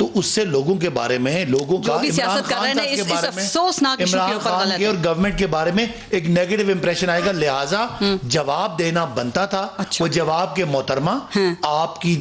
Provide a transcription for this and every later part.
تو اس سے لوگوں کے بارے میں, لوگوں کا عمران خان صاحب کے بارے میں, عمران خان کے اور گورنمنٹ کے بارے میں ایک نیگیٹو امپریشن آئے گا. لہٰذا جواب دینا بنتا تھا. وہ جواب کے محترمہ, آپ کی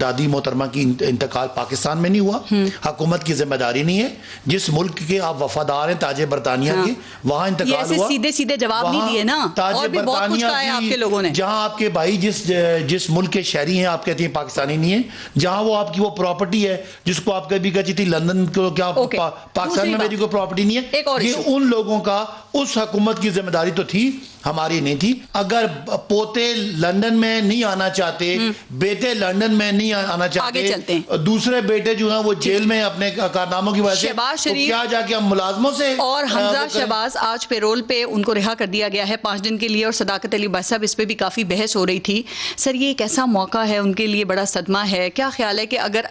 دادی محترمہ کی انتقال پاکستان میں نہیں ہوا, حکومت کی ذمہ داری نہیں ہے. جس ملک کے آپ وفادار ہیں, تاج برطانیہ کے, وہاں انتقال ہوا. سیدھے جواب نہیں دیے نا, اور بھی بہت کچھ کہا ہے آپ کے لوگوں نے. جہاں آپ کے بھائی جس ملک کے شہری ہیں, آپ کہتی ہیں پاکستانی نہیں ہے, جہاں وہ آپ کی وہ پراپرٹی ہے جس کو آپ کبھی کہتی تھی لندن کو, کیا پاکستان میں میری کوئی پراپرٹی نہیں ہے. یہ ان لوگوں کا, اس حکومت کی ذمہ داری تو تھی, ہماری نہیں تھی. اگر پوتے لندن میں نہیں آنا چاہتے, بیٹے لندن میں نہیں آنا چاہتے, دوسرے بیٹے جو ہیں وہ جیل میں اپنے کارناموں کی وجہ سے, تو کیا جا کے ہم ملازموں سے. اور حمزہ شہباز آج پیرول پہ, ان کو رہا کر دیا گیا ہے 5 دن کے لیے. اور صداقت علی بھائی صاحب, اس پہ بھی کافی بحث ہو رہی تھی. سر یہ ایک ایسا موقع ہے ان کے لیے, بڑا صدمہ ہے. کیا خیال ہے کہ اگر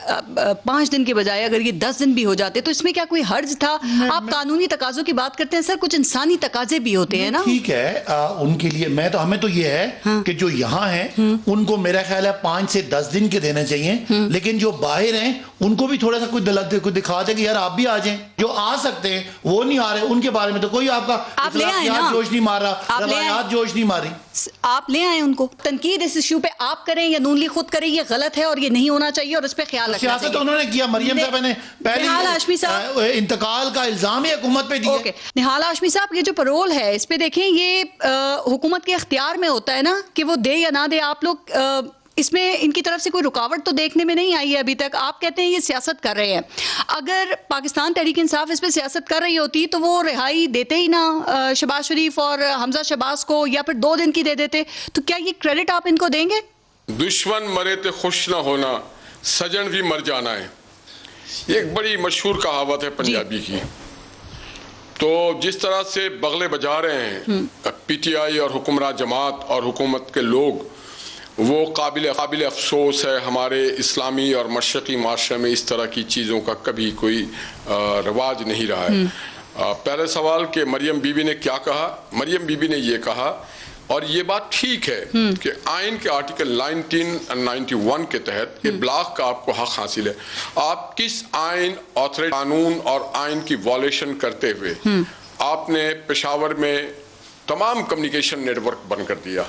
5 دن کے بجائے اگر یہ 10 دن بھی ہو جاتے تو اس میں کیا کوئی حرج تھا؟ آپ قانونی تقاضوں کی بات کرتے ہیں سر, کچھ انسانی تقاضے بھی ہوتے ہیں نا. ٹھیک ہے, ان کے لیے ہمیں تو یہ ہے کہ جو یہاں ہیں ان کو میرا خیال ہے 5 سے 10 دن کے دینے چاہیے. لیکن جو باہر ہیں ان کو بھی تھوڑا سا کوئی دکھا دے کہ یار آپ بھی آ جائیں. جو آ سکتے ہیں وہ نہیں آ رہے, ان کے بارے میں تو کوئی آپ کا اخلاقیات جوش نہیں مار رہا, روایات جوش نہیں ماری. آپ لے آئیں ان کو. تنقید اس ایشو پہ آپ کریں یا نون لیگ خود کریں, یہ غلط ہے اور یہ نہیں ہونا چاہیے, اور اس پہ خیال رکھنا چاہیے. سیاست انہوں نے کیا. مریم صاحب نے پہلے انتقال کا الزام ہی حکومت پہ دیا. نہال ہاشمی صاحب, یہ جو پرول ہے اس پہ دیکھیں, یہ حکومت کے اختیار میں ہوتا ہے نا کہ وہ دے یا نہ دے. آپ لوگ اس میں ان کی طرف سے کوئی رکاوٹ تو دیکھنے میں نہیں آئی ہے ابھی تک. آپ کہتے ہیں یہ سیاست کر رہے ہیں. اگر پاکستان تحریک انصاف اس پہ سیاست کر رہی ہوتی تو وہ رہائی دیتے ہی نا شہباز شریف اور حمزہ شہباز کو, یا پھر 2 دن کی دے دیتے. تو کیا یہ کریڈٹ آپ ان کو دیں گے؟ دشمن مرے تے خوش نہ ہونا, سجن بھی مر جانا ہے. یہ ایک بڑی مشہور کہاوت ہے پنجابی کی. تو جس طرح سے بغلے بجا رہے ہیں پی ٹی آئی اور حکمراں جماعت اور حکومت کے لوگ, وہ قابل افسوس ہے. ہمارے اسلامی اور مشرقی معاشرے میں اس طرح کی چیزوں کا کبھی کوئی رواج نہیں رہا ہے. پہلے سوال کہ مریم بی بی نے کیا کہا. مریم بی بی نے یہ کہا, اور یہ بات ٹھیک ہے کہ آئین کے آرٹیکل 1991 کے تحت ابلاغ کا آپ کو حق حاصل ہے. آپ کس آئین, قانون اور آئین کی وائلیشن کرتے ہوئے آپ نے پشاور میں تمام کمیونیکیشن نیٹ ورک بند کر دیا.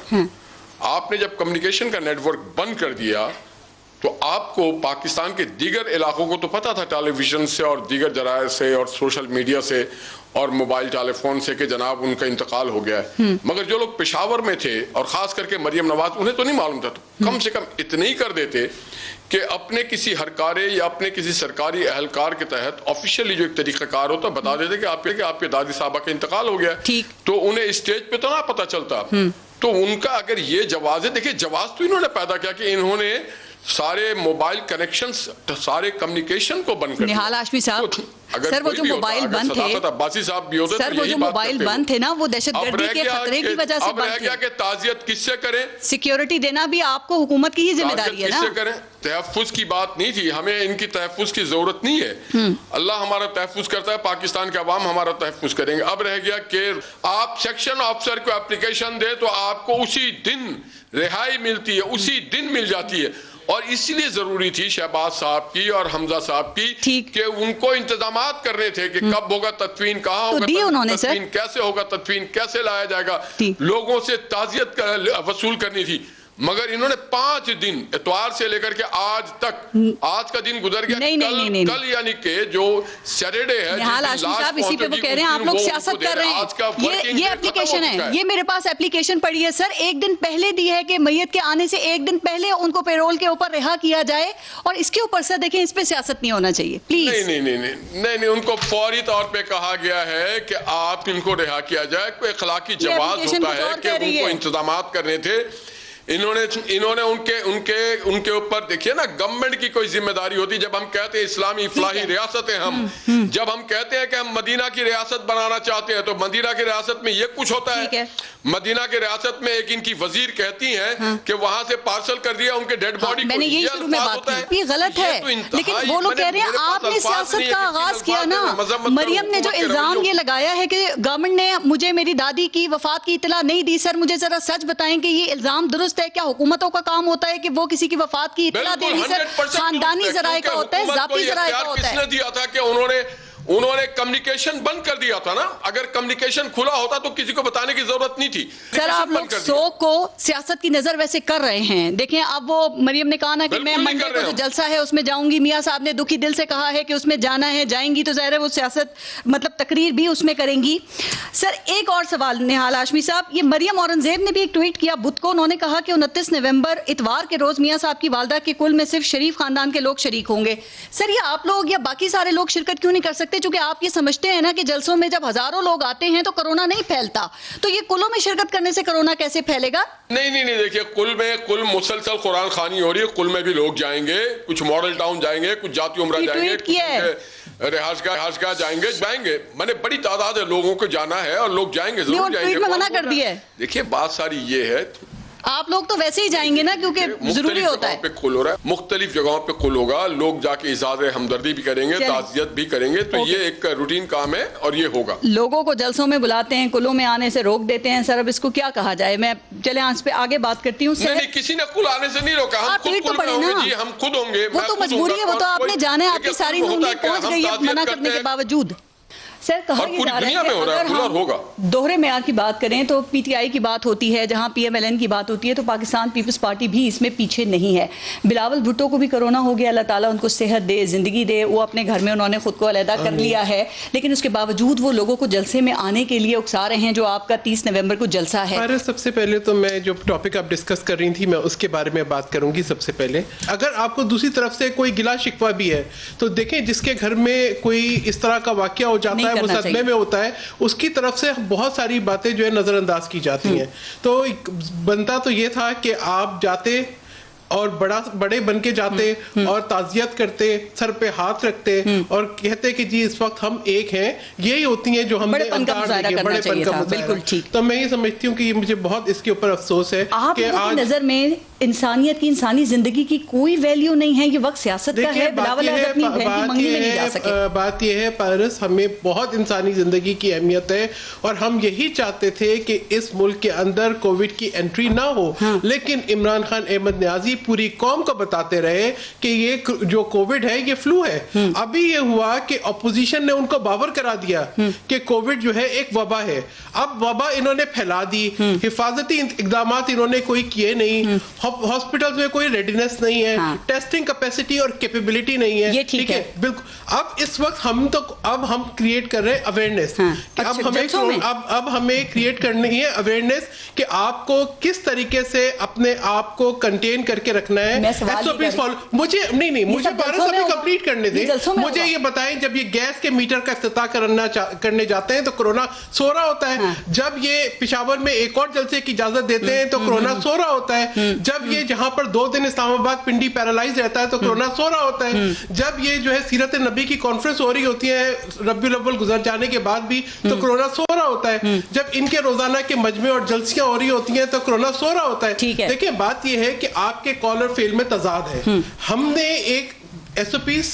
آپ نے جب کمیونیکیشن کا نیٹ ورک بند کر دیا تو آپ کو پاکستان کے دیگر علاقوں کو تو پتا تھا ٹیلی ویژن سے اور دیگر ذرائع سے اور سوشل میڈیا سے اور موبائل ٹیلی فون سے کہ جناب ان کا انتقال ہو گیا ہے. مگر جو لوگ پشاور میں تھے اور خاص کر کے مریم نواز, انہیں تو نہیں معلوم تھا. تو کم سے کم اتنے ہی کر دیتے کہ اپنے کسی ہرکارے یا اپنے کسی سرکاری اہلکار کے تحت آفیشیلی جو ایک طریقہ کار ہوتا بتا دیتے کہ آپ کے دادی صاحبہ کا انتقال ہو گیا. تو انہیں اسٹیج پہ تو نہ پتا چلتا. تو ان کا اگر یہ جواز ہے, دیکھیں جواز تو انہوں نے پیدا کیا کہ انہوں نے سارے موبائل کنیکشنز, سارے کمیونیکیشن کو بند کر دیا. نہال ہاشمی صاحب, سر وہ جو موبائل بند تھے, عباسی صاحب بھی ہوتے, سر وہ جو موبائل بند تھے نا, وہ دہشت گردی کے خطرے کی وجہ سے بند تھے. کہ تعزیت کس سے کریں, سیکیورٹی دینا بھی آپ کو حکومت کی ہی ذمہ داری ہے نا. کس سے کریں, تحفظ کی بات نہیں تھی. ہمیں ان کی تحفظ کی ضرورت نہیں ہے. اللہ ہمارا تحفظ کرتا ہے, پاکستان کے عوام ہمارا تحفظ کریں گے. اب رہ گیا کہ آپ سیکشن آفیسر کو اپلیکیشن دے تو آپ کو اسی دن رہائی ملتی ہے, اسی دن مل جاتی ہے. اور اس لیے ضروری تھی شہباز صاحب کی اور حمزہ صاحب کی کہ ان کو انتظامات کرنے تھے کہ کب ہوگا تدفین, کہاں ہوگا تدفین, کیسے ہوگا تدفین, کیسے لایا جائے گا. لوگوں سے تعزیت وصول کرنی تھی. مگر انہوں نے 5 دن اتوار سے لے کر کے آج تک, آج کا دن گزر گیا, کل یعنی کہ جو سیٹرڈے ہے, نہال ہاشمی صاحب اسی پہ وہ کہہ رہے ہیں آپ لوگ سیاست کر رہے ہیں. یہ اپلیکیشن ہے, یہ میرے پاس اپلیکیشن پڑی ہے سر, 1 دن پہلے دی ہے کہ میت کے آنے سے 1 دن پہلے ان کو پیرول کے اوپر رہا کیا جائے. اور اس کے اوپر سر دیکھیں, اس پہ سیاست نہیں ہونا چاہیے پلیز. نہیں, ان کو فوری طور پہ کہا گیا ہے کہ آپ ان کو رہا کیا جائے. کوئی اخلاقی جواز ہوتا ہے کہ ان کو انتظامات کرنے تھے. انہوں نے ان کے اوپر دیکھیے نا, گورنمنٹ کی کوئی ذمہ داری ہوتی. جب ہم کہتے ہیں اسلامی فلاحی ریاست ہیں ہم, جب ہم کہتے ہیں کہ ہم مدینہ کی ریاست بنانا چاہتے ہیں تو مدینہ کی ریاست میں یہ کچھ ہوتا ہے. مدینہ کی ریاست میں ایک ان کی وزیر کہتی ہیں کہ وہاں سے پارسل کر دیا ان کے ڈیڈ باڈی کو. میں نے یہی شروع میں بات کی, یہ غلط ہے. لیکن وہ لوگ کہہ رہے ہیں آپ نے سیاست کا آغاز کیا نا. مریم نے جو الزام یہ لگایا ہے کہ گورنمنٹ نے مجھے میری دادی کی وفات کی اطلاع نہیں دی. سر مجھے ذرا سچ بتائیں کہ یہ الزام درست درست ہے؟ کیا حکومتوں کا کام ہوتا ہے کہ وہ کسی کی وفات کی اطلاع دینی سر خاندانی ذرائع کا ہوتا ہے, ذاتی ذرائع کا ہوتا ہے؟ کس نے دیا تھا کہ انہوں نے کمیونیکیشن بند کر دیا تھا نا. اگر کمیونیکیشن کھلا ہوتا تو کسی کو بتانے کی ضرورت نہیں تھی. سر آپ لوگ سوگ کو سیاست کی نظر ویسے کر رہے ہیں. دیکھیں اب وہ مریم نے کہا نا کہ میں منڈے کو جو جلسہ ہے اس میں جاؤں گی, میاں صاحب نے دکھی دل سے کہا ہے کہ اس میں جانا ہے, جائیں گی تو ظاہر ہے وہ سیاست مطلب تقریر بھی اس میں کریں گی. سر ایک اور سوال نہال ہاشمی صاحب, یہ مریم اورنگزیب نے بھی ایک ٹویٹ کیا بدھ کو, انہوں نے کہا کہ 29 نومبر اتوار کے روز میاں صاحب کی والدہ کے کل میں صرف شریف خاندان کے لوگ شریک ہوں گے. سر یہ آپ لوگ یا باقی سارے لوگ شرکت کیوں نہیں کر سکتے؟ چونکہ آپ یہ سمجھتے ہیں نا کہ جلسوں میں جب ہزاروں لوگ آتے ہیں تو کرونا نہیں پھیلتا, تو یہ کلوں میں شرکت کرنے سے کرونا کیسے پھیلے گا؟ نہیں دیکھیے, کل مسلسل قرآن خوانی ہو رہی ہے. کل میں بھی لوگ جائیں گے, کچھ ماڈل ٹاؤن جائیں گے, کچھ جاتی عمرہ جائیں گے, رہائش گاہ جائیں گے. میں نے بڑی تعداد ہے لوگوں کو جانا ہے اور لوگ جائیں گے, ضرور جائیں گے. منع کر دیا ہے. دیکھیے بات ساری یہ ہے, آپ لوگ تو ویسے ہی جائیں گے نا کیونکہ ضروری ہوتا ہے. کھل ہو رہا ہے, مختلف جگہوں پہ کھل ہوگا, لوگ جا کے اظہار ہمدردی بھی کریں گے, تعزیت بھی کریں گے. تو یہ ایک روٹین کام ہے اور یہ ہوگا. لوگوں کو جلسوں میں بلاتے ہیں, کلوں میں آنے سے روک دیتے ہیں. سر اب اس کو کیا کہا جائے؟ میں چلے آج پہ آگے بات کرتی ہوں. نہیں, کسی نے کل آنے سے نہیں روکا, ہم خود ہوں گے. وہ تو مجبوری ہے, وہ تو آپ نے جانا ہے, آپ کی ساری زندگی پہنچ گئی ہے منع کرنے کے باوجود. سر کہا یہ جا رہا ہے کہ اگر ہم دوہرے معیار کی بات کریں تو پی ٹی آئی کی بات ہوتی ہے, جہاں پی ایم ایل این کی بات ہوتی ہے, تو پاکستان پیپلز پارٹی بھی اس میں پیچھے نہیں ہے. بلاول بھٹو کو بھی کرونا ہو گیا, اللہ تعالیٰ ان کو صحت دے, زندگی دے. وہ اپنے گھر میں انہوں نے خود کو علیحدہ کر لیا ہے, لیکن اس کے باوجود وہ لوگوں کو جلسے میں آنے کے لیے اکسا رہے ہیں, جو آپ کا 30 نومبر کو جلسہ ہے. سب سے پہلے تو میں جو ٹاپک آپ ڈسکس کر رہی تھی میں اس کے بارے میں بات کروں گی. سب سے پہلے اگر آپ کو دوسری طرف سے کوئی گلا شکوہ بھی ہے تو دیکھیں, جس کے گھر میں کوئی اس طرح کا واقعہ ہو جاتا ہے, وہ صدمے میں ہوتا ہے, اس کی طرف سے بہت ساری باتیں جو ہے نظر انداز کی جاتی ہیں. تو بنتا تو یہ تھا کہ آپ جاتے اور بڑے بن کے جاتے اور تعزیت کرتے, سر پہ ہاتھ رکھتے اور کہتے کہ جی اس وقت ہم ایک ہیں. یہی ہوتی ہیں جو ہم نے بڑے پن کا مظاہرہ. تو میں یہ سمجھتی ہوں کہ یہ مجھے بہت اس کے اوپر افسوس ہے کہ آج نظر میں انسانیت کی, انسانی زندگی کی کوئی ویلیو نہیں ہے. یہ وقت سیاست کا ہے. بلاول اپنی بہن کی منگنی میں نہیں جا سکے. بات یہ ہے پارس, ہمیں بہت انسانی زندگی کی اہمیت ہے اور ہم یہی چاہتے تھے کہ اس ملک کے اندر کووڈ کی انٹری نہ ہو. لیکن عمران خان احمد نیازی پوری قوم کو بتاتے رہے کہ یہ جو کووڈ ہے یہ فلو ہے. ابھی یہ ہوا کہ اپوزیشن نے ان کو باور کرا دیا کہ کووڈ جو ہے ایک وبا ہے. اب وبا انہوں نے پھیلا دی, حفاظتی اقدامات انہوں نے کوئی کیے نہیں, ہاسپٹلز میں کوئی ریڈینس نہیں ہے, ٹیسٹنگ کیپیسٹی اور کیپیبلٹی نہیں ہے. ٹھیک ہے, بالکل. اب اس وقت ہم کریٹ کر رہے ہیں اویئرنیس. اب ہمیں کریٹ کرنی ہے اویئرنیس کہ آپ کو کس طریقے سے اپنے آپ کو کنٹین کر کے رکھنا ہے. مجھے پارس ابھی کمپلیٹ کرنے دیں. مجھے یہ بتائیں, جب یہ گیس کے میٹر کا افتتاح کرنے جاتے ہیں تو کرونا سو رہا ہوتا ہے. جب یہ پشاور میں ایک اور جلسے کی اجازت دیتے ہیں تو کرونا سو رہا ہوتا ہے. جب یہ جہاں پر 2 دن اسلام آباد پنڈی پیرالائز رہتا ہے تو کرونا سو رہا ہوتا ہے. جب یہ جو ہے سیرت نبی کی کانفرنس ہو رہی ہوتی ہے ربیع الاول گزر جانے کے بعد بھی تو کرونا سو رہا ہوتا ہے. جب ان کے روزانہ کے مجمع اور جلسیاں ہو رہی ہوتی ہیں تو کرونا سو رہا ہوتا ہے. دیکھیں بات یہ ہے کہ آپ کے کال اور فیل میں تضاد ہے. ہم نے ایک ایس او پیز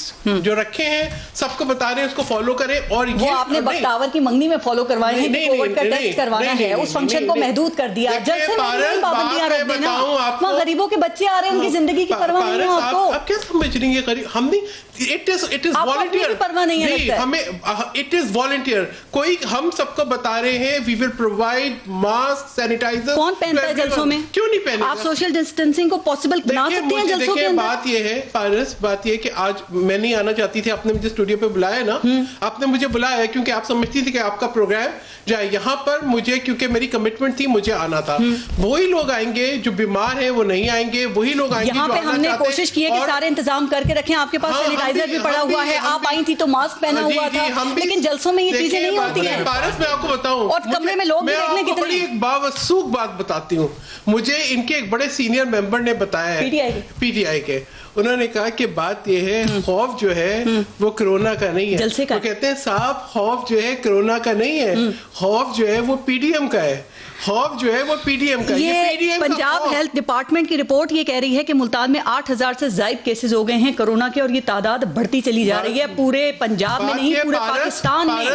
جو رکھے ہیں سب کو بتا رہے ہیں اس کو فالو کریں. اور وہ آپ نے بختاور کی منگنی میں فالو کروائے ہیں کہ کووڈ کا ٹیسٹ کروانا ہے, اس فنکشن کو محدود کر دیا. جلسے میں پابندیاں رکھ دینا, وہاں غریبوں کے بچے آ رہے ہیں, ان کی زندگی کی پرواہ نہیں ہے آپ کو. آپ کیا سمجھ رہی ہیں غریب؟ ہم نہیں, اٹ از والنٹیئر. ہمیں اٹ از والنٹیئر. کوئی ہم سب کو بتا رہے ہیں وی ول پرووائڈ ماسک, سینیٹائزر. کون پہنتا ہے جلسوں میں؟ کیوں نہیں پہنے؟ آپ سوشل ڈسٹینسنگ کو پاسبل بنا سکتے ہیں جلسوں کے اندر. بات یہ ہے پارس, بات یہ کہ آج میں نہیں آنا چاہتی تھی, آپ نے مجھے اسٹوڈیو پہ بلایا نا, آپ نے مجھے بلایا کیونکہ آپ سمجھتی تھی کہ آپ کا پروگرام جائے یہاں پر. مجھے کیونکہ میری کمٹمنٹ تھی, مجھے آنا تھا. وہی لوگ آئیں گے جو بیمار ہیں, وہ نہیں آئیں گے. وہی لوگ آئیں گے یہاں پہ ہم نے کوشش کی ہے کہ سارے انتظام کر کے رکھیں. آپ کے پاس سینیٹائزر بھی پڑا ہوا ہے, آپ آئی تھی تو ماسک پہنا ہوا تھا, لیکن جلسوں میں یہ چیزیں نہیں ہوتی ہیں. پارس میں آپ کو بتاؤں, اور کمرے میں لوگ دیکھنے کی بڑی ایک باوسوخ بات بتاتی ہوں. مجھے ان کے ایک بڑے سینئر ممبر نے بتایا ہے, پی ٹی آئی کے, انہوں نے کہا کہ بات یہ ہے خوف جو ہے وہ کرونا کا نہیں ہے. وہ کہتے ہیں صاحب خوف جو ہے کرونا کا نہیں ہے, خوف جو ہے وہ پی ڈی ایم کا ہے. خوف جو ہے وہ پی ڈی ایم کا. یہ پنجاب ہیلتھ ڈپارٹمنٹ کی رپورٹ یہ کہہ رہی ہے کہ ملتان میں 8,000 سے زائد کیسز ہو گئے ہیں کورونا کے, اور یہ تعداد بڑھتی چلی جا رہی ہے. پورے پنجاب میں نہیں, پورے پاکستان میں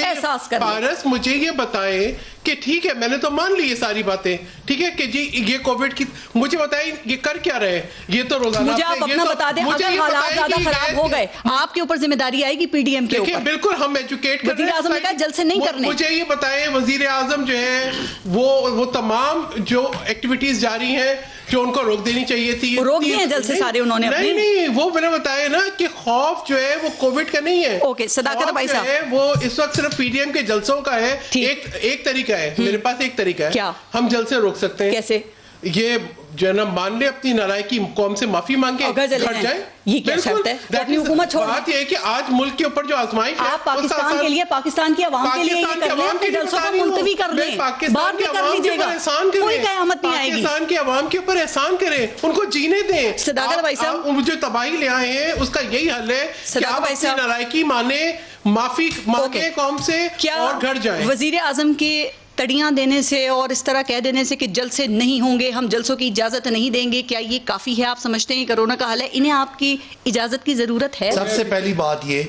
احساس کر. پارس مجھے یہ بتائیں کہ ٹھیک ہے میں نے تو مان لی یہ ساری باتیں, ٹھیک ہے کہ جی یہ کووڈ کی, مجھے بتائیں یہ کر کیا رہے ہیں, یہ تو روزانہ مجھے آپ اپنا بتا دیں, اگر حالات زیادہ خراب ہو گئے آپ کے اوپر ذمہ داری آئے گی پی ڈی ایم کے اوپر؟ بالکل ہم ایجوکیٹ کر رہے ہیں. وزیر اعظم نے کہا جلد سے نہیں کرنے. مجھے یہ بتائیں وزیر اعظم جو ہے وہ تمام جو ایکٹیویٹیز جاری ہیں جو ان کو روک دینی چاہیے تھی, روک دیے ہیں جلد سے سارے انہوں نے. نہیں وہ میں نے بتایا نا کہ خوف جو ہے وہ کووڈ کا نہیں ہے. اوکے صداقت بھائی صاحب, وہ اس وقت صرف پی ڈی ایم کے جلسوں کا ہے. ایک طریقہ ہے میرے پاس, ایک طریقہ ہے کیا ہم جلد سے روک سکتے ہیں. کیسے؟ یہ جو ہے نا مان لے اپنی نالائکی, قوم سے معافی مانگے, گھٹ جائے. یہ کیا شرط ہے؟ اپنی حکومت چھوڑ. بات یہ ہے کہ آج ملک کے اوپر جو آزمائش ہے آپ پاکستان کے لیے, پاکستان کی عوام کے لیے یہ کر لیں کہ جلسوں کو ملتوی کر لیں, بعد میں کر لیجیے گا, کوئی قیامت نہیں آئے گی. پاکستان کی عوام کے اوپر احسان کریں, ان کو جینے دیں. صداقت بھائی صاحب, جو تباہی لے آئے ہیں اس کا یہی حل ہے کہ آپ اپنی نالائکی مانے, معافی مانگیں قوم سے اور گھٹ جائیں. وزیر اعظم کے تڑیاں دینے سے اور اس طرح کہہ دینے سے کہ جلد سے نہیں ہوں گے, ہم جلسوں کی اجازت نہیں دیں گے, کیا یہ کافی ہے؟ آپ سمجھتے ہیں کرونا کا حل ہے, انہیں آپ کی اجازت کی ضرورت ہے؟ سب سے پہلی بات یہ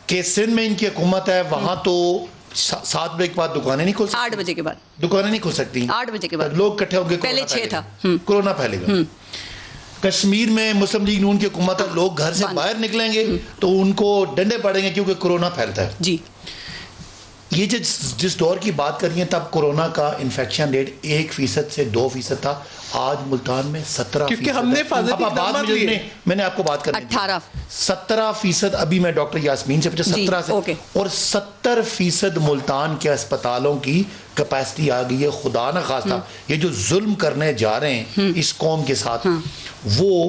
کہ سندھ میں ان کی حکومت ہے, وہاں تو 7 بجے کے بعد دکانیں نہیں کھل سکتی, 8 بجے کے بعد دکانیں نہیں کھل سکتی, 8 بجے کے بعد لوگ اکٹھے ہوں گے, پہلے 6 تھا, کورونا پھیلے گا. کشمیر میں مسلم لیگ نون کی حکومت ہے, لوگ گھر سے باہر نکلیں گے تو ان کو ڈنڈے پڑیں گے کیونکہ کورونا پھیلتا ہے. جی یہ جس دور کی بات کر رہی ہیں تب کورونا کا انفیکشن ریٹ 1% سے 2% تھا, آج ملتان میں 17%. کیونکہ ہم نے میں نے آپ کو بات کرنی 17%. ابھی میں ڈاکٹر یاسمین سے پوچھا 17 سے, اور 70% ملتان کے اسپتالوں کی کیپیسٹی آ گئی ہے. خدا نہ خواستہ یہ جو ظلم کرنے جا رہے ہیں اس قوم کے ساتھ, وہ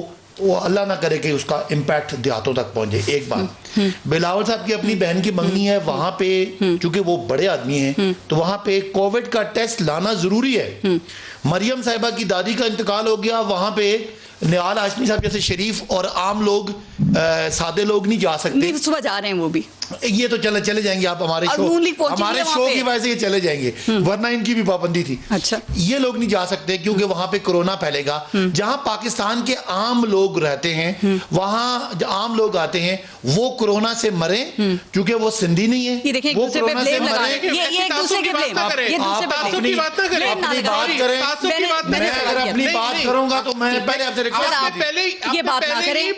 اللہ نہ کرے کہ اس کا امپیکٹ دیہاتوں تک پہنچے. ایک بات, بلاول صاحب کی اپنی بہن کی منگنی ہے, وہاں پہ چونکہ وہ بڑے آدمی ہیں تو وہاں پہ کووڈ کا ٹیسٹ لانا ضروری ہے. مریم صاحبہ کی دادی کا انتقال ہو گیا, وہاں پہ نیال ہاشمی صاحب جیسے شریف اور عام لوگ, سادے لوگ نہیں جا سکتے. صبح جا رہے ہیں وہ بھی, یہ تو چلے جائیں گے آپ ہمارے شو کی وجہ سے یہ چلے جائیں گے, ورنہ ان کی بھی پابندی تھی. اچھا یہ لوگ نہیں جا سکتے کیونکہ وہاں پہ کورونا پھیلے گا. جہاں پاکستان کے عام لوگ رہتے ہیں وہاں عام لوگ آتے ہیں, وہ کورونا سے مریں کیونکہ وہ سندھی نہیں ہے, وہ کورونا سے مریں. اپنی بات کریں, میں اگر اپنی بات کروں گا تو میں پہلے آپ سے یہ بات نہ کریں,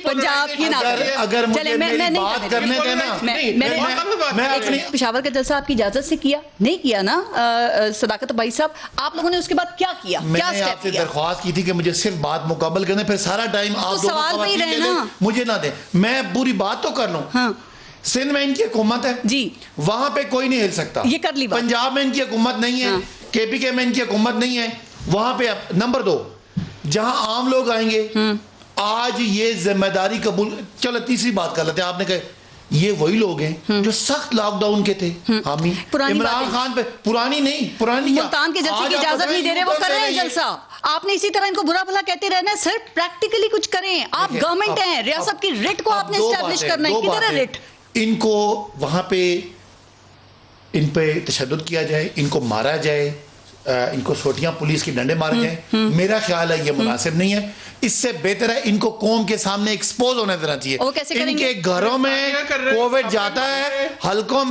پنجاب کی نہ کریں. اگر مجھے میری بات کرنے دینا, میں اپنی پشاور کا جلسہ آپ کی اجازت سے کیا نہیں کیا نا صداقت بھائی صاحب, آپ لوگوں نے اس کے بعد کیا کیا؟ میں نے آپ سے درخواست کی تھی کہ مجھے صرف بات مکمل کرنے, پھر سارا ٹائم آپ مجھے نہ دیں, میں پوری بات تو کر لوں. سندھ میں ان کی حکومت ہے جی, وہاں پہ کوئی نہیں ہل سکتا. یہ کر لی بات. پنجاب میں ان کی حکومت نہیں ہے, کے پی کے میں ان کی حکومت نہیں ہے, وہاں پہ. نمبر 2, جہاں عام لوگ آئیں گے آج یہ ذمہ داری قبول. چلو تیسری بات کر لیتے ہیں, آپ نے کہا یہ وہی لوگ ہیں جو سخت لاک ڈاؤن کے تھے. عمران خان پہ پرانی ملتان کے جلسے کی اجازت نہیں دے رہے, وہ کر رہے ہیں جلسہ. آپ نے اسی طرح ان کو برا بھلا کہتے رہنا ہے, صرف پریکٹیکلی کچھ کریں. آپ گورنمنٹ ہیں, ریاست کی ریٹ کو آپ نے اسٹیبلش کرنا ہے. کدھر ہے ریٹ؟ ان کو وہاں پہ ان پہ تشدد کیا جائے, ان کو مارا جائے, ان کو سوٹیاں پولیس کی ڈنڈے مارے جائیں, میرا خیال ہے یہ مناسب نہیں ہے. اس سے بہتر ہے ان کو قوم کے سامنے ایکسپوز ہونے دینا چاہیے. ان کے گھروں میں کووڈ جاتا ہے, حلقوں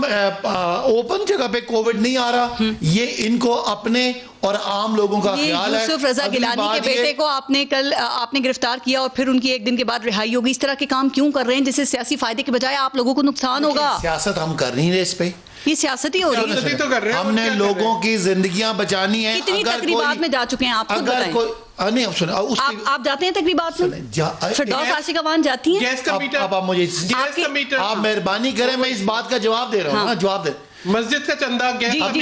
اوپن جگہ پہ کووڈ نہیں آ رہا. یہ ان کو اپنے اور عام لوگوں کا خیال ہے. یوسف رضا گیلانی کے بیٹے کو آپ نے گرفتار کیا اور پھر ان کی ایک دن کے بعد رہائی ہوگی. اس طرح کے کام کیوں کر رہے ہیں جس سے سیاسی فائدے کے بجائے آپ لوگوں کو نقصان ہوگا؟ سیاست ہم کر نہیں رہے, اس پہ یہ سیاست ہی ہو رہی ہے. ہم نے لوگوں کی زندگیاں بچانی ہیں. کتنی تقریبات میں جا چکے ہیں آپ خود بتائیں. آپ جاتے ہیں تقریبات میں؟ فردوس عاشق اوان جاتی ہیں. اب آپ مجھے آپ مہربانی کریں, میں اس بات کا جواب دے رہا ہوں. جواب دے. مسجد کا چندہ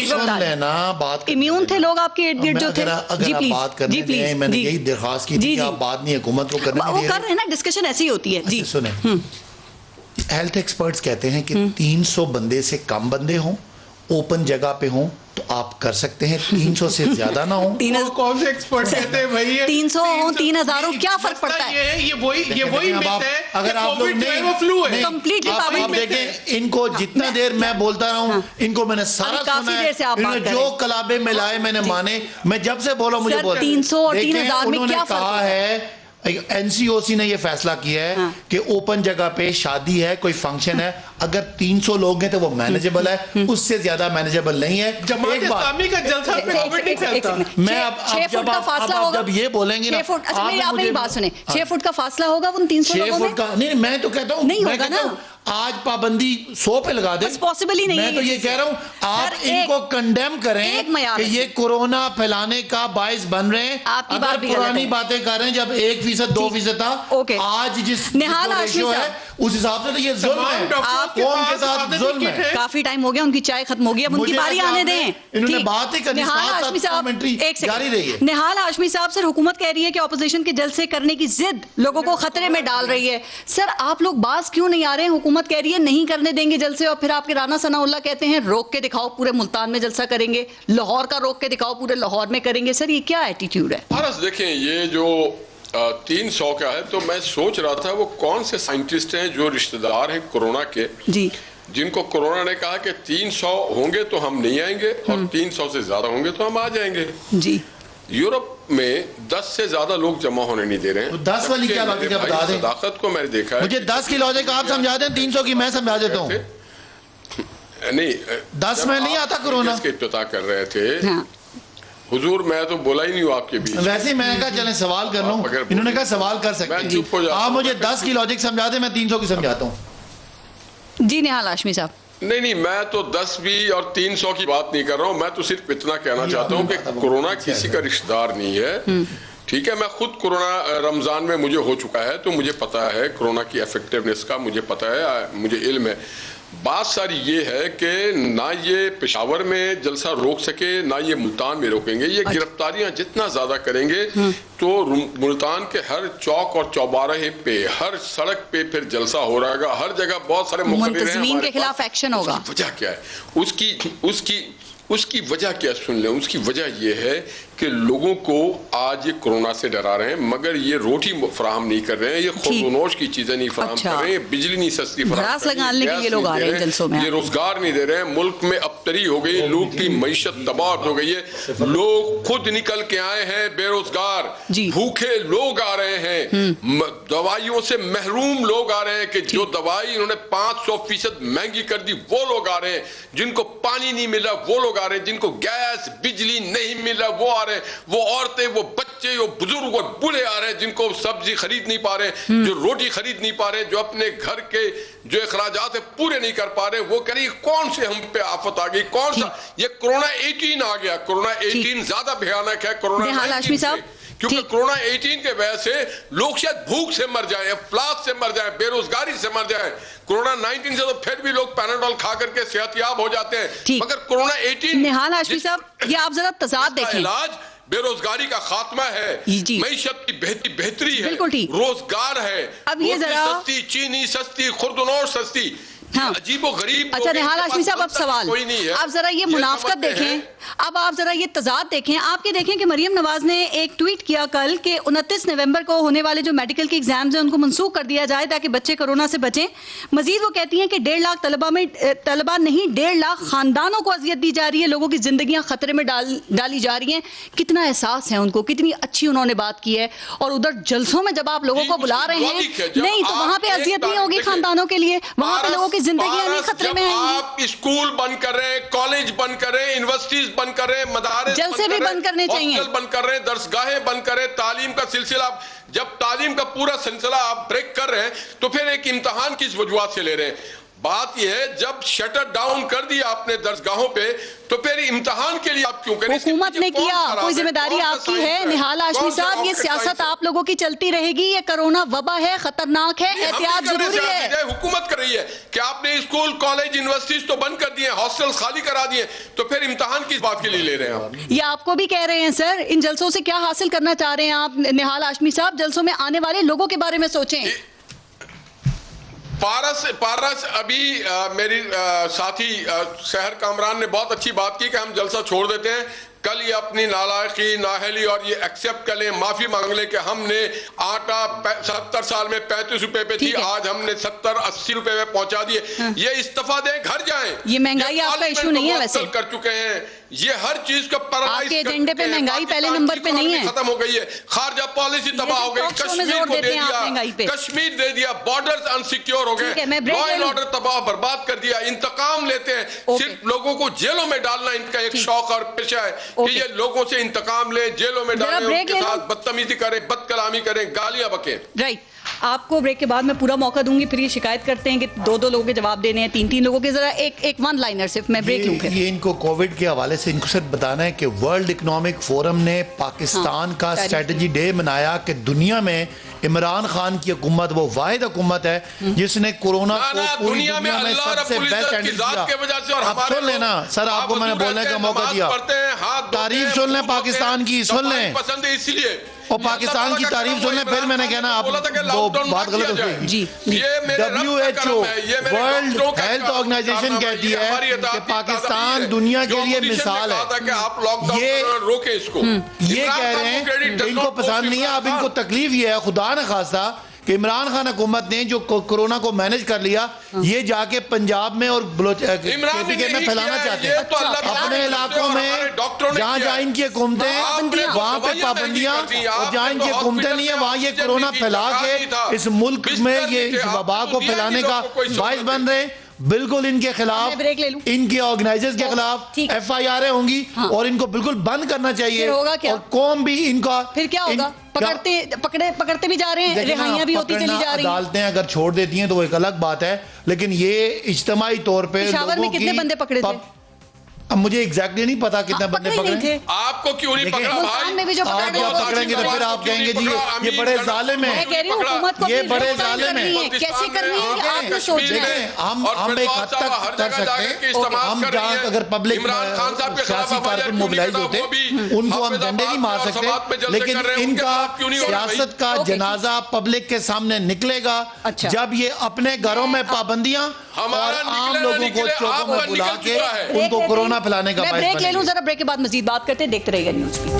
سن لینا, بات امیون تھے لوگ آپ کے ارد گرد جو تھے. اگر آپ بات کرنے دیں, میں نے یہی درخواست کی تھی کہ آپ بات نہیں حکومت کو کرنے دیں. وہ کر رہے ہیں نا, ڈسکشن ایسی ہوتی ہے. جی سنیں, ہیلتھ ایکسپرٹس کہتے ہیں کہ 300 بندے سے کم بندے ہوں, اوپن جگہ پہ ہوں تو آپ کر سکتے ہیں, 300 سے زیادہ نہ ہوں. کون سے ایکسپرٹ کہتے ہیں بھائی 300 ہوں 3000 ہوں, کیا فرق پڑتا ہے؟ یہ وہی مت ہے. اگر آپ لوگ نہیں کمپلیٹلی آپ دیکھیں, ان کو جتنا دیر میں بولتا رہا ہوں, ان کو میں نے سارا سنا ہے, انہوں نے جو کلابے میں لائے میں نے مانے. میں جب سے بولا مجھے بولا 300 اور 3000 میں کیا فرق ہے؟ این سی او سی نے یہ فیصلہ کیا ہے کہ اوپن جگہ پہ شادی ہے, کوئی فنکشن ہے, اگر 300 لوگ ہیں تو وہ مینیجبل ہے, اس سے زیادہ مینیجبل نہیں ہے. جماعت اسلامی کا جلسہ پہ کووڈ نہیں پھیلتا. میں اب جب یہ بولیں گے نا, آپ میری بات سنیں, 6 فٹ کا فاصلہ ہوگا ان 300 لوگوں میں؟ نہیں, میں تو کہتا ہوں, میں کہتا ہوں آج پابندی 100 پہ لگا دیں, پاسبل ہی نہیں. میں تو یہ کہہ رہا ہوں آپ ان کو کنڈیم کریں کہ یہ کورونا پھیلانے کا باعث بن رہے ہیں. اگر پرانی باتیں کر رہے ہیں جب 1%, 2% تھا, آج جس ریشو ہے اس حساب سے تو یہ ظلم ہے, قوم کے ساتھ ظلم ہے. کافی ٹائم ہو گیا, ان کی چائے ختم ہو گئی, اب ان کی باری آنے دیں. انہوں نے بات ہی کرنی, جاری رہی ہے. نہال ہاشمی صاحب, سر حکومت کہہ رہی ہے کہ اپوزیشن کے جلسے کرنے کی ضد لوگوں کو خطرے میں ڈال رہی ہے. سر آپ لوگ باز کیوں نہیں آ رہے ہیں؟ حکومت کہہ رہی ہے نہیں کرنے دیں گے جلسے, اور پھر آپ کے رانا ثناء اللہ کہتے ہیں روک کے دکھاؤ, پورے ملتان میں جلسہ کریں گے, لاہور کا روک کے دکھاؤ, پورے لاہور میں کریں گے. سر یہ کیا ایٹیٹیوڈ ہے؟ پارس دیکھیں, یہ جو 300 کا ہے, تو میں سوچ رہا تھا وہ کون سے سائنٹسٹ ہیں جو رشتہ دار ہیں کورونا کے, جی, جن کو کورونا نے کہا کہ 300 ہوں گے تو ہم نہیں آئیں گے, اور 300 سے زیادہ ہوں گے تو ہم آ جائیں گے. جی, یورپ میں 10 سے زیادہ لوگ جمع ہونے نہیں دے رہے ہیں. 10 والی کیا بات ہے, بتا دیں. صداقت کو میں نے دیکھا ہے. مجھے 10 کی لاجک آپ سمجھا دیں, 300 کی میں سمجھا دیتا ہوں. نہیں, 10 میں نہیں آتا کورونا. اس کے افتتاح کر رہے تھے حضور, میں تو بولا ہی نہیں ہوں آپ کے بیچ. ویسے میں نے کہا چلیں سوال کر لوں, انہوں نے کہا سوال کر سکتے ہیں. آپ مجھے 10 کی لاجک سمجھا دیں, میں 300 کی سمجھاتا ہوں. جی نہال ہاشمی صاحب. نہیں, میں تو 10 بھی اور 300 کی بات نہیں کر رہا ہوں. میں تو صرف اتنا کہنا چاہتا ہوں کہ کورونا کسی کا رشتہ دار نہیں ہے. ٹھیک ہے, میں خود کورونا رمضان میں مجھے ہو چکا ہے, تو مجھے پتا ہے کورونا کی ایفیکٹیونیس کا, مجھے پتا ہے, مجھے علم ہے. بات ساری یہ ہے کہ نہ یہ پشاور میں جلسہ روک سکے, نہ یہ ملتان میں روکیں گے. یہ گرفتاریاں جتنا زیادہ کریں گے تو ملتان کے ہر چوک اور چوبارے پہ, ہر سڑک پہ پھر جلسہ ہو رہا ہے, ہر جگہ بہت سارے منتظمین کے خلاف ایکشن ہوگا. وجہ کیا ہے اس کی وجہ کیا, سن لیں. اس کی وجہ یہ ہے کہ لوگوں کو آج یہ کورونا سے ڈرا رہے ہیں, مگر یہ روٹی فراہم نہیں کر رہے ہیں, یہ خورد و نوش کی چیزیں نہیں فراہم کر رہے ہیں, بجلی نہیں سستی فراہم کر رہے ہیں, یہ روزگار نہیں دے رہے ہیں. ملک میں ابتری ہو گئی, لوگ کی معیشت تباہ ہو گئی ہے. لوگ خود نکل کے آئے ہیں بے روزگار, بھوکے لوگ آ رہے ہیں, دوائیوں سے محروم لوگ آ رہے ہیں کہ جو دوائی انہوں نے 500% مہنگی کر دی وہ لوگ آ رہے ہیں, جن کو پانی نہیں ملا وہ لوگ آ رہے ہیں, جن کو گیس بجلی نہیں ملا وہ آ رہے ہیں, وہ عورتیں, وہ بچے, وہ بزرگ, وہ بوڑھے آ رہے ہیں جن کو سبزی خرید نہیں پا رہے, جو روٹی خرید نہیں پا رہے, جو اپنے گھر کے جو اخراجات ہیں پورے نہیں کر پا رہے. وہ کہہ رہی کون سے ہم پہ آفت آ گئی, کون سا یہ کورونا 18 آ گیا. کورونا 18 زیادہ بھیانک ہے کورونا 19 سے, کیونکہ کورونا 18 کے وجہ سے لوگ شاید بھوک سے مر جائیں, افلاس سے مر جائیں, بے روزگاری سے مر جائیں. کورونا 19 سے تو پھر بھی لوگ پیناڈول کھا کر کے صحت یاب ہو جاتے ہیں, مگر کورونا 18 نہال ہاشمی صاحب یہ آپ ذرا تضاد دیکھیں. علاج بے روزگاری کا خاتمہ ہے, معیشت کی بہتری ہے, روزگار ہے, اب یہ ذرا سستی, چینی سستی, خوردنوش سستی, عجیب و غریب. اچھا نہال ہاشمی صاحب اب سوال, آپ ذرا یہ منافقت دیکھیں, اب آپ ذرا یہ تضاد دیکھیں. آپ یہ دیکھیں کہ مریم نواز نے ایک ٹویٹ کیا کل کہ 29 نومبر کو ہونے والے جو میڈیکل کے ایگزامز ہیں ان کو منسوخ کر دیا جائے تاکہ بچے کورونا سے بچیں. مزید وہ کہتی ہیں کہ 1.5 لاکھ طلبہ نہیں 1.5 لاکھ خاندانوں کو اذیت دی جا رہی ہے, لوگوں کی زندگیاں خطرے میں ڈالی جا رہی ہیں. کتنا احساس ہے ان کو, کتنی اچھی انہوں نے بات کی ہے. اور ادھر جلسوں میں جب آپ لوگوں کو بلا رہے ہیں, نہیں تو وہاں پہ اذیت نہیں ہوگی خاندانوں کے لیے, وہاں پہ لوگوں کی زندگیاں نہیں خطرے میں آئیں گی. آپ اسکول بند کر رہے ہیں, کالج بند کر رہے ہیں, یونیورسٹیز بند کر رہے ہیں, مدارس جلسے بھی بند کرنے چاہیے, بند کر رہے ہیں, درسگاہیں بند کر رہے ہیں, تعلیم کا سلسلہ, جب تعلیم کا پورا سلسلہ آپ بریک کر رہے ہیں تو پھر ایک امتحان کس وجوہات سے لے رہے ہیں. بات یہ ہے جب شٹر ڈاؤن کر دیا آپ نے درسگاہوں پہ تو پھر امتحان کے لیے آپ کیوں کریں. حکومت نے کیا, کوئی ذمہ داری آپ کی ہے. نہال ہاشمی صاحب یہ سیاست آپ لوگوں کی چلتی رہے گی, یہ کورونا وبا ہے, خطرناک ہے, احتیاط ضروری ہے. حکومت کر رہی ہے کہ آپ نے اسکول, کالج, یونیورسٹیز تو بند کر دیے, ہاسٹل خالی کرا دیے, تو پھر امتحان کس بات کے لیے لے رہے ہیں آپ؟ یہ آپ کو بھی کہہ رہے ہیں سر, ان جلسوں سے کیا حاصل کرنا چاہ رہے ہیں آپ نہال ہاشمی صاحب؟ جلسوں میں آنے والے لوگوں کے بارے میں سوچیں. پارس ابھی میری ساتھی سحر کامران نے بہت اچھی بات کی کہ ہم جلسہ چھوڑ دیتے ہیں. کل یہ اپنی نالائقی, نااہلی اور یہ ایکسیپٹ کر لیں, معافی مانگ لیں کہ ہم نے آٹا 70 سال میں 35 روپے پہ تھی, آج ہم نے 70-80 روپے میں پہنچا دیے. یہ استعفیٰ دیں, گھر جائیں. یہ مہنگائی آپ کا ایشو نہیں ہے ویسے. کر چکے ہیں یہ ہر چیز کو آپ کے ایجنڈے پہ مہنگائی پہلے نمبر پہ نہیں ہے، ختم ہو گئی ہے، خارجہ پالیسی تباہ ہو گئی، کشمیر کو دے دیا، کشمیر دے دیا، بارڈرز انسیکیور ہو گئے، لا اینڈ آرڈر تباہ برباد کر دیا، انتقام لیتے ہیں، صرف لوگوں کو جیلوں میں ڈالنا ان کا ایک شوق اور پیشہ ہے کہ یہ لوگوں سے انتقام لیں، جیلوں میں ڈالیں، ان کے ساتھ بدتمیزی کریں، بد کلامی کریں، گالیاں بکیں۔ رائٹ، آپ کو بریک کے بعد میں پورا موقع دوں گی، پھر یہ شکایت کرتے ہیں کہ دو لوگوں کے جواب دینے ہیں، تین لوگوں کے، ذرا ایک ون لائنر صرف میں بریک لوں پھر۔ یہ ان کو کووڈ کے حوالے سے ان کو صرف بتانا ہے کہ ورلڈ اکنامک فورم نے پاکستان کا اسٹریٹجی ڈے منایا کہ دنیا میں عمران خان کی حکومت وہ واحد حکومت ہے جس نے کورونا کو پوری دنیا میں سب سے بیسٹ ہینڈل کیا۔ آپ سن لینا سر، آپ کو میں نے بولنے کا موقع دیا، تعریف سن لیں پاکستان کی، سن لیں اور پاکستان کی تعریف سن لیں، پھر میں نے کہنا آپ وہ بات غلط ہو گئی۔ جی، WHO ورلڈ ہیلتھ آرگنائزیشن کہتی ہے کہ پاکستان دنیا کے لیے مثال ہے۔ یہ کہہ رہے ہیں ان کو پسند نہیں ہے، اب ان کو تکلیف یہ ہے خدا نہ خواستہ کہ عمران خان حکومت نے جو کورونا کو مینج کر لیا، یہ جا کے پنجاب میں اور KPK میں پھیلانا چاہتے ہیں اپنے علاقوں میں، جہاں جہاں ان کی حکومتیں وہاں پہ پابندیاں، اور جہاں ان کی حکومتیں نہیں ہیں وہاں یہ کورونا پھیلا کے اس ملک میں یہ وبا کو پھیلانے کا باعث بن رہے ہیں۔ بالکل ان کے خلاف، ان کے آرگنائزرز کے خلاف FIR ہوں گی اور ان کو بالکل بند کرنا چاہیے، اور قوم بھی ان کا پھر کیا ہوگا؟ پکڑتے بھی جا رہے ہیں، رہائیاں بھی ہوتی چلی جا رہی ہیں، عدالتیں اگر چھوڑ دیتی ہیں تو وہ ایک الگ بات ہے، لیکن یہ اجتماعی طور پہ پشاور میں کتنے بندے پکڑے تھے؟ اب مجھے ایگزیکٹلی نہیں پتا کتنے بندے پکڑے، آپ کو کیوں نہیں پکڑا بھائی؟ میں بھی جو پکڑیں گے تو پھر آپ کہیں گے جی یہ بڑے ظالم ہیں، یہ بڑے ظالم ہیں۔ کیسے کرنی ہے آپ کو سوچنا ہے۔ ہم ایک حد تک کر سکتے ہیں، ہم جہاں اگر پبلک سیاسی کارکن موبلائز ہوتے ان کو ہم ڈنڈے نہیں مار سکتے، لیکن ان کا سیاست کا جنازہ پبلک کے سامنے نکلے گا جب یہ اپنے گھروں میں پابندیاں اور عام لوگوں کو چوکوں میں بلا کے ان کو کورونا پھیلانے کا باعث بنے گا۔ بریک لے لوں ذرا، بریک کے بعد مزید بات کرتے ہیں، دیکھتے رہیے گا نیوز بھی۔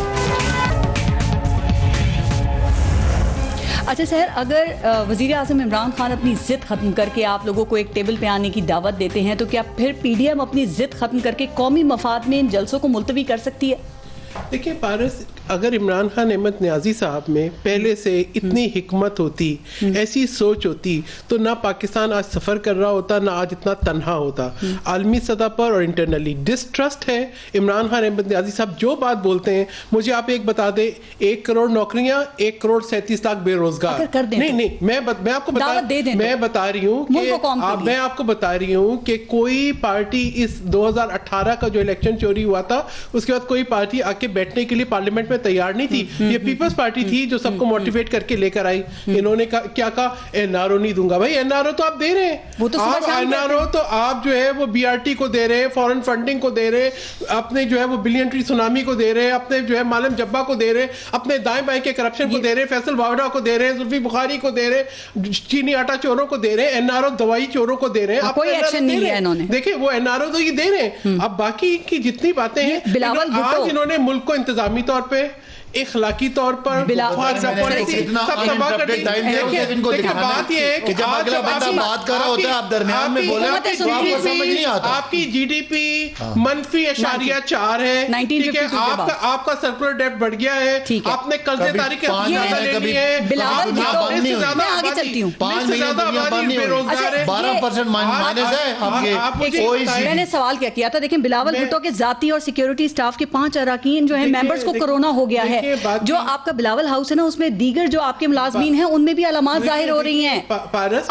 اچھا سر، اگر وزیر اعظم عمران خان اپنی ضد ختم کر کے آپ لوگوں کو ایک ٹیبل پہ آنے کی دعوت دیتے ہیں تو کیا پھر PDM اپنی ضد ختم کر کے قومی مفاد میں ان جلسوں کو ملتوی کر سکتی ہے؟ دیکھیں پارس، اگر عمران خان احمد نیازی صاحب میں پہلے سے اتنی حکمت ہوتی، ایسی سوچ ہوتی، تو نہ پاکستان آج سفر کر رہا ہوتا، نہ آج اتنا تنہا ہوتا۔ عالمی سطح پر اور انٹرنلی ڈسٹرسٹ ہے عمران خان احمد نیازی صاحب جو بات بولتے ہیں۔ مجھے آپ ایک بتا دیں، 1 کروڑ نوکریاں، 1 کروڑ 37 لاکھ بے روزگار، نہیں میں آپ کو بتا رہی ہوں کہ میں آپ کو بتا رہی ہوں کہ کوئی پارٹی اس 2018 کا جو الیکشن چوری ہوا تھا اس کے بعد کوئی پارٹی آ کے بیٹھنے کے لیے پارلیمنٹ میں تیار نہیں تھی۔ یہ پیپلز پارٹی تھی جو سب کو موٹیویٹ کر کے لے کر آئی۔ انہوں نے کیا کہا؟ NRO نہیں دوں گا۔ بھائی NRO تو آپ دے رہے ہیں، NRO تو آپ جو ہے وہ BRT کو دے رہے ہیں، فورن فنڈنگ کو دے رہے، اپنے جو ہے وہ بلین ٹری سونامی کو دے رہے، اپنے جو ہے معلم جبا کو دے رہے، اپنے دائیں بائیں کے کرپشن کو دے رہے، فیصل واوڈا کو دے رہے، زلفی بخاری کو دے رہے، چینی آٹا چوروں کو دے رہے، NRO دوائی چوروں کو دے رہے ہیں۔ کوئی ایکشن نہیں لیا انہوں نے۔ دیکھیں وہ NRO تو یہ دے رہے ہیں۔ اب باقی کی جتنی باتیں ہیں، آج انہوں نے ملک کو انتظامی طور پہ، اخلاقی طور پر بات یہ ہے کہ جب اگلا بندہ بات کر رہا ہوتا ہے آپ درمیان میں بولیں تو آپ کو سمجھ نہیں آتا۔ آپ کی GDP -4 ہے، ٹھیک ہے، آپ کا سرکولر ڈیٹ بڑھ گیا ہے، آپ نے قرض داری کے میں نے سوال کیا تھا، دیکھیں بلاول بھٹو کے ذاتی اور سیکیورٹی سٹاف کے 5 اراکین جو ہیں ممبرز کو کورونا ہو گیا ہے۔ جو آپ کا بلاول ہاؤس ہے نا، اس میں دیگر جو آپ کے ملازمین ہیں ان میں بھی علامات ظاہر ہو رہی ہیں۔ پارس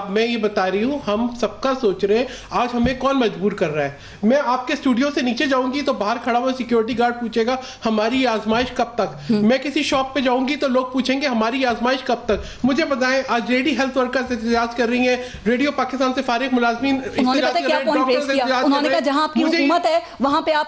میں یہ بتا رہی ہوں، ہم سب کا سوچ رہے ہیں آج ہمیں کون مجبور کر رہا ہے۔ میں آپ کے اسٹوڈیو سے نیچے جاؤں گی تو باہر کھڑا ہوا سیکیورٹی گارڈ پوچھے گا ہماری آزمائش کب تک؟ میں کسی شاپ پہ جاؤں گی تو لوگ پوچھیں گے ہماری آزمائش کب تک؟ مجھے بتائیں، آج لیڈی ہیلتھ ورکرز احتجاج کر رہی ہیں، ریڈیو پاکستان سے فارغ ملازمین انہوں نے کیا پوائنٹ ریز کیا؟ انہوں نے کہا جہاں آپ کی حکومت ہے وہاں پہ آپ